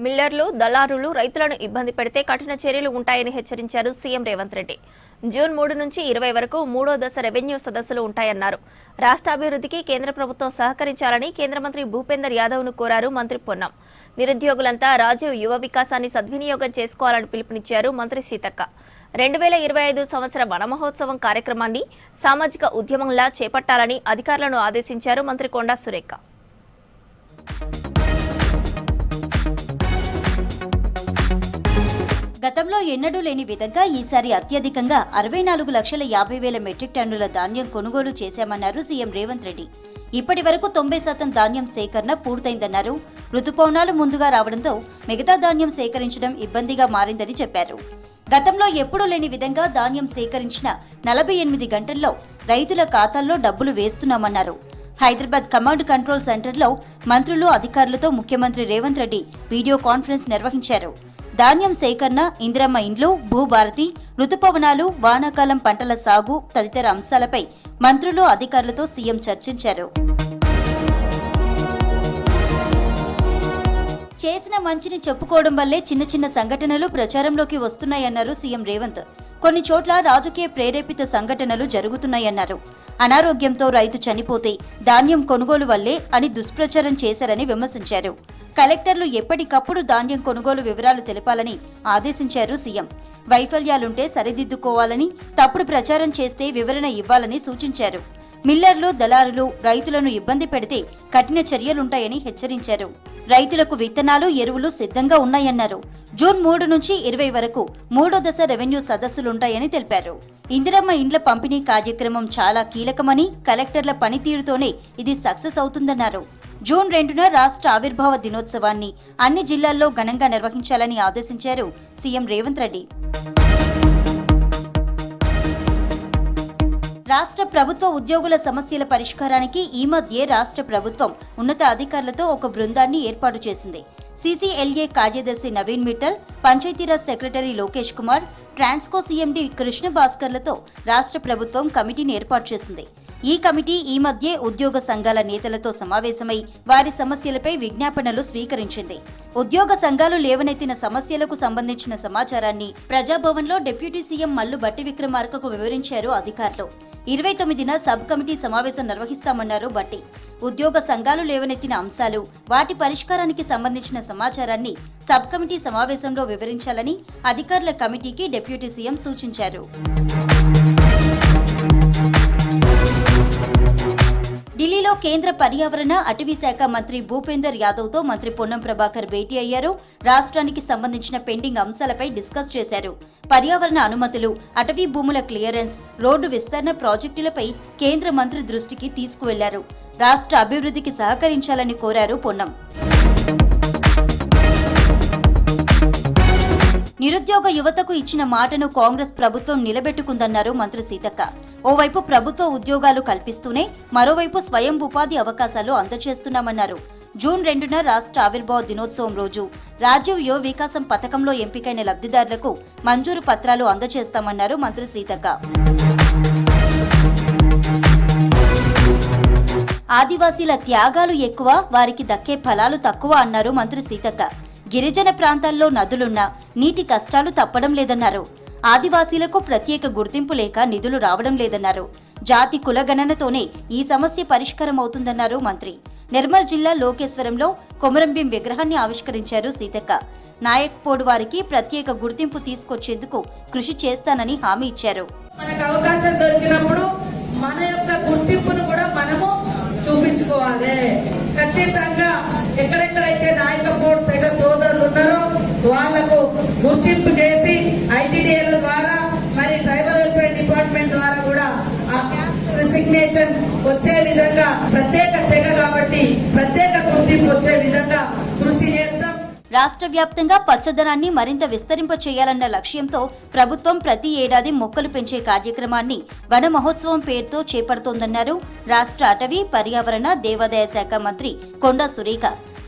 మిల్లర్లు, దళారులు రైతులను ఇబ్బంది పెడితే కఠిన చర్యలు ఉంటాయని హెచ్చరించారు సీఎం రేవంత్ రెడ్డి. జూన్ 3 నుంచి 20 వరకు 3వ దశ రెవెన్యూ సదస్సులు ఉంటాయన్నారు. రాష్ట్ర అభివృద్ధికి కేంద్ర ప్రభుత్వం సహకరించాలని కేంద్ర మంత్రి భూపేందర్ యాదవ్ను కోరారు మంత్రి పొన్నం. నిరుద్యోగులంతా రాజీవ్ యువ వికాసాన్ని సద్వినియోగం చేసుకోవాలని పిలుపునిచ్చారు మంత్రి సీతక్క. 2025 సంవత్సర వన మహోత్సవం కార్యక్రమాన్ని సామాజిక ఉద్యమంలా చేపట్టాలని అధికారులను ఆదేశించారు మంత్రి కొండా సురేఖ. గతంలో ఎన్నడూ లేని విధంగా ఈసారి అత్యధికంగా 64,50,000 మెట్రిక్ టన్నుల ధాన్యం కొనుగోలు చేశామన్నారు సీఎం రేవంత్ రెడ్డి. ఇప్పటి వరకు 90% ధాన్యం సేకరణ పూర్తయిందన్నారు. ఋతుపవనాలు ముందుగా రావడంతో మిగతా ధాన్యం సేకరించడం ఇబ్బందిగా మారిందని చెప్పారు. గతంలో ఎప్పుడూ లేని విధంగా ధాన్యం సేకరించిన 48 గంటల్లో రైతుల ఖాతాల్లో డబ్బులు వేస్తున్నామన్నారు. హైదరాబాద్ కమాండ్ కంట్రోల్ సెంటర్లో మంత్రులు, అధికారులతో ముఖ్యమంత్రి రేవంత్ రెడ్డి వీడియో కాన్ఫరెన్స్ నిర్వహించారు. ధాన్యం సేకరణ, ఇందిరమ్మ ఇండ్లు, భూభారతి, ఋతుపవనాలు, వానాకాలం పంటల సాగు తదితర అంశాలపై మంత్రులు, అధికారులతో సీఎం చర్చించారు. చేసిన మంచిని చెప్పుకోవడం వల్లే చిన్న చిన్న సంఘటనలు ప్రచారంలోకి వస్తున్నాయన్నారు సీఎం రేవంత్. కొన్ని చోట్ల రాజకీయ ప్రేరేపిత సంఘటనలు జరుగుతున్నాయన్నారు. అనారోగ్యంతో రైతు చనిపోతే ధాన్యం కొనుగోలు వల్లే అని దుష్ప్రచారం చేశారని విమర్శించారు. కలెక్టర్లు ఎప్పటికప్పుడు ధాన్యం కొనుగోలు వివరాలు తెలపాలని ఆదేశించారు సీఎం. వైఫల్యాలుంటే సరిదిద్దుకోవాలని, తప్పుడు ప్రచారం చేస్తే వివరణ ఇవ్వాలని సూచించారు. మిల్లర్లు, దళారులు రైతులను ఇబ్బంది పెడితే కఠిన చర్యలుంటాయని హెచ్చరించారు. రైతులకు విత్తనాలు, ఎరువులు సిద్ధంగా ఉన్నాయన్నారు. జూన్ 3 నుంచి 20 వరకు 3వ దశ రెవెన్యూ సదస్సులుంటాయని తెలిపారు. ఇందిరమ్మ ఇండ్ల పంపిణీ కార్యక్రమం చాలా కీలకమని, కలెక్టర్ల పనితీరుతోనే ఇది సక్సెస్ అవుతుందన్నారు. జూన్ 2న రాష్ట్ర ఆవిర్భావ దినోత్సవాన్ని అన్ని జిల్లాల్లో ఘనంగా నిర్వహించాలని ఆదేశించారు సీఎం రేవంత్ రెడ్డి. రాష్ట్ర ప్రభుత్వ ఉద్యోగుల సమస్యల పరిష్కారానికి ఈ మధ్యే రాష్ట్ర ప్రభుత్వం ఉన్నత అధికారులతో ఒక బృందాన్ని ఏర్పాటు చేసింది. సీసీఎల్ఏ కార్యదర్శి నవీన్ మిట్టల్, పంచాయతీరాజ్ సెక్రటరీ లోకేష్ కుమార్, ట్రాన్స్కో సీఎండీ కృష్ణ భాస్కర్లతో రాష్ట్ర ప్రభుత్వం కమిటీని ఏర్పాటు చేసింది. ఈ కమిటీ ఈ మధ్యే ఉద్యోగ సంఘాల నేతలతో సమావేశమై వారి సమస్యలపై విజ్ఞాపనలు స్వీకరించింది. ఉద్యోగ సంఘాలు లేవనెత్తిన సమస్యలకు సంబంధించిన సమాచారాన్ని ప్రజాభవన్లో డిప్యూటీ సీఎం మల్లు భట్టి విక్రమార్కకు వివరించారు అధికారులు. 29న సబ్ కమిటీ సమావేశం నిర్వహిస్తామన్నారు భట్టి. ఉద్యోగ సంఘాలు లేవనెత్తిన అంశాలు, వాటి పరిష్కారానికి సంబంధించిన సమాచారాన్ని సబ్ కమిటీ సమావేశంలో వివరించాలని అధికారుల కమిటీకి డిప్యూటీ సీఎం సూచించారు. ఢిల్లీలో కేంద్ర పర్యావరణ, అటవీ శాఖ మంత్రి భూపేందర్ యాదవ్తో మంత్రి పొన్నం ప్రభాకర్ భేటీ అయ్యారు. రాష్ట్రానికి సంబంధించిన పెండింగ్ అంశాలపై డిస్కస్ చేశారు. పర్యావరణ అనుమతులు, అటవీ భూముల క్లియరెన్స్, రోడ్డు విస్తరణ ప్రాజెక్టులపై కేంద్ర మంత్రి దృష్టికి తీసుకువెళ్లారు. రాష్ట్ర అభివృద్ధికి సహకరించాలని కోరారు పొన్నం. నిరుద్యోగ యువతకు ఇచ్చిన మాటను కాంగ్రెస్ ప్రభుత్వం నిలబెట్టుకుందన్నారు మంత్రి సీతక్క. ఓవైపు ప్రభుత్వ ఉద్యోగాలు కల్పిస్తూనే మరోవైపు స్వయం ఉపాధి అవకాశాలు అందజేస్తున్నామన్నారు. జూన్ 2న రాష్ట్ర ఆవిర్భావ దినోత్సవం రోజు రాజీవ్ యువ వికాసం పథకంలో ఎంపికైన లబ్ధిదారులకు మంజూరు పత్రాలు అందజేస్తామన్నారు మంత్రి సీతక్క. ఆదివాసీల త్యాగాలు ఎక్కువ, వారికి దక్కే ఫలాలు తక్కువ అన్నారు మంత్రి సీతక్క. గిరిజన ప్రాంతాల్లో నదులున్నా నీటి కష్టాలు తప్పడం లేదన్నారు. ఆదివాసీలకు ప్రత్యేక గుర్తింపు లేక నిధులు రావడం లేదన్నారు. జాతి కులగణనతోనే ఈ సమస్య పరిష్కారం అవుతుందన్నారు మంత్రి. నిర్మల్ జిల్లా లోకేశ్వరంలో కొమరంభీం విగ్రహాన్ని ఆవిష్కరించారు సీతక్క. నాయక్పోడు వారికి ప్రత్యేక గుర్తింపు తీసుకొచ్చేందుకు కృషి చేస్తానని హామీ ఇచ్చారు. మనకు అవకాశం దొరికినప్పుడు మన యొక్క గుర్తింపును కూడా మనము చూపించుకోవాలి. ఖచ్చితంగా ఎక్కడెక్కడైతే నాయకపోడు తెగ సోదరులు ఉన్నారో వాళ్లకు గుర్తింపు చేసి ఐటీడీఏల ద్వారా మరి ట్రైబల్ వెల్ఫేర్ డిపార్ట్మెంట్ ద్వారా కూడా ఆ క్యాస్ట్ రెసిగ్నేషన్ వచ్చే విధంగా, ప్రత్యేక తెగ కాబట్టి ప్రత్యేక గుర్తింపు వచ్చే విధంగా కృషి చేస్తాం. రాష్ట్ర వ్యాప్తంగా పచ్చదనాన్ని మరింత విస్తరింప చేయాలన్న లక్ష్యంతో ప్రభుత్వం ప్రతి ఏడాది మొక్కలు పెంచే కార్యక్రమాన్ని వన మహోత్సవం పేరుతో చేపడుతోందన్నారు రాష్ట్ర అటవీ, పర్యావరణ, దేవాదాయ శాఖ మంత్రి కొండా సురేఖ.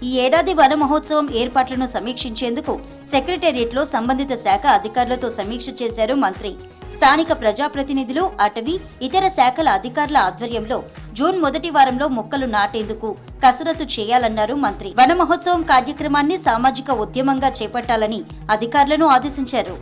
ఈ ఏడాది వన మహోత్సవం ఏర్పాట్లను సమీక్షించేందుకు సెక్రటేరియట్లో సంబంధిత శాఖ అధికారులతో సమీక్ష చేశారు మంత్రి. స్థానిక ప్రజాప్రతినిధులు, అటవీ, ఇతర శాఖల అధికారుల ఆధ్వర్యంలో జూన్ మొదటి వారంలో మొక్కలు నాటేందుకు కసరత్తు చేయాలన్నారు మంత్రి. వన మహోత్సవం కార్యక్రమాన్ని సామాజిక ఉద్యమంగా చేపట్టాలని అధికారులను ఆదేశించారు.